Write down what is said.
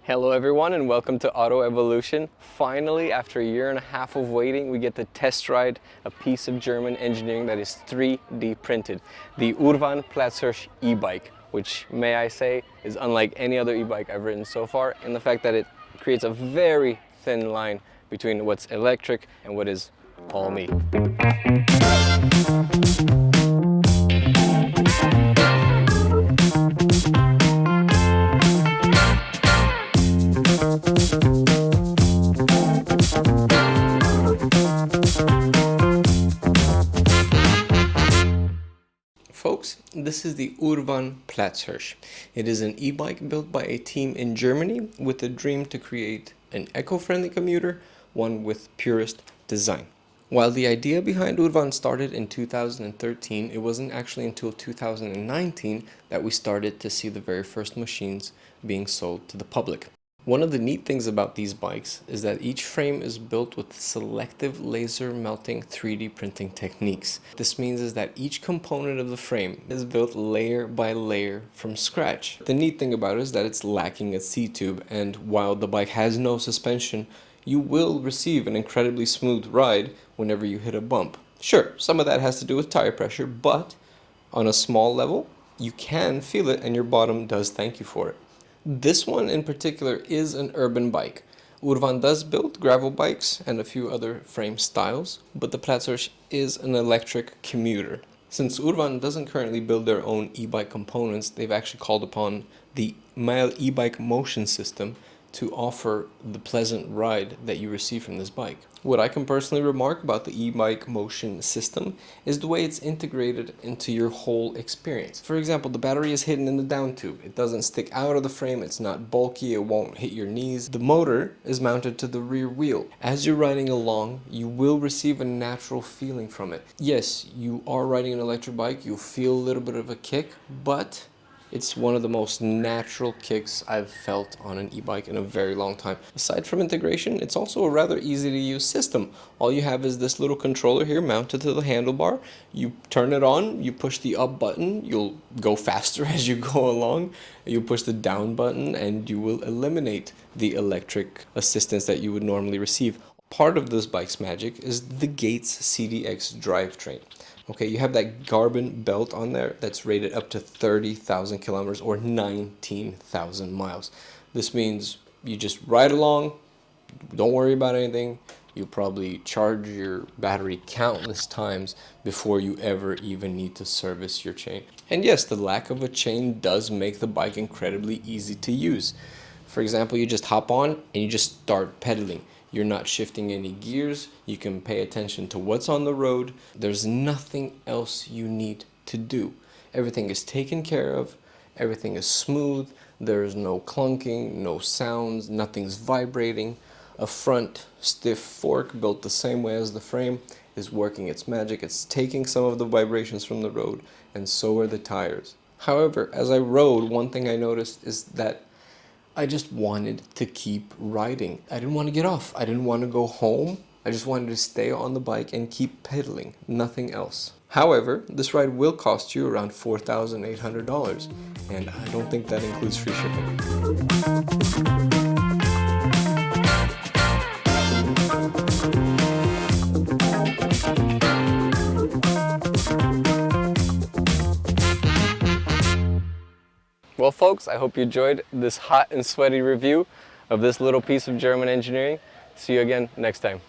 Hello everyone and welcome to Autoevolution. Finally, after a year and a half of waiting, we get to test ride a piece of German engineering that is 3D printed. The Urwahn Platzhirsch e-bike, which, may I say, is unlike any other e-bike I've ridden so far in the fact that it creates a very thin line between what's electric and what is all me. Folks, this is the Urwahn Platzhirsch. It is an e-bike built by a team in Germany with a dream to create an eco-friendly commuter, one with purist design. While the idea behind Urwahn started in 2013, it wasn't actually until 2019 that we started to see the very first machines being sold to the public. One of the neat things about these bikes is that each frame is built with selective laser melting 3D printing techniques. What this means is that each component of the frame is built layer by layer from scratch. The neat thing about it is that it's lacking a C-tube, and while the bike has no suspension, you will receive an incredibly smooth ride whenever you hit a bump. Sure, some of that has to do with tire pressure, but on a small level, you can feel it and your bottom does thank you for it. This one in particular is an urban bike. Urwahn does build gravel bikes and a few other frame styles, but the Platzhirsch is an electric commuter. Since Urwahn doesn't currently build their own e-bike components, they've actually called upon the Mahle ebikemotion system to offer the pleasant ride that you receive from this bike. What I can personally remark about the ebikemotion system is the way it's integrated into your whole experience. For example, the battery is hidden in the down tube. It doesn't stick out of the frame, it's not bulky, it won't hit your knees. The motor is mounted to the rear wheel. As you're riding along, you will receive a natural feeling from it. Yes, you are riding an electric bike, you'll feel a little bit of a kick, but it's one of the most natural kicks I've felt on an e-bike in a very long time. Aside from integration, it's also a rather easy to use system. All you have is this little controller here mounted to the handlebar. You turn it on, you push the up button, you'll go faster as you go along. You push the down button and you will eliminate the electric assistance that you would normally receive. Part of this bike's magic is the Gates CDX drivetrain. Okay, you have that Carbon belt on there that's rated up to 30,000 kilometers or 19,000 miles. This means you just ride along, don't worry about anything. You'll probably charge your battery countless times before you ever even need to service your chain. And yes, the lack of a chain does make the bike incredibly easy to use. For example, you just hop on and you just start pedaling. You're not shifting any gears. You can pay attention to what's on the road. There's nothing else you need to do. Everything is taken care of. Everything is smooth. There's no clunking, no sounds, nothing's vibrating. A front stiff fork built the same way as the frame is working its magic. It's taking some of the vibrations from the road, and so are the tires. However, as I rode, one thing I noticed is that I just wanted to keep riding. I didn't want to get off. I didn't want to go home. I just wanted to stay on the bike and keep pedaling, nothing else. However, this ride will cost you around $4,800, and I don't think that includes free shipping. Well folks, I hope you enjoyed this hot and sweaty review of this little piece of German engineering. See you again next time.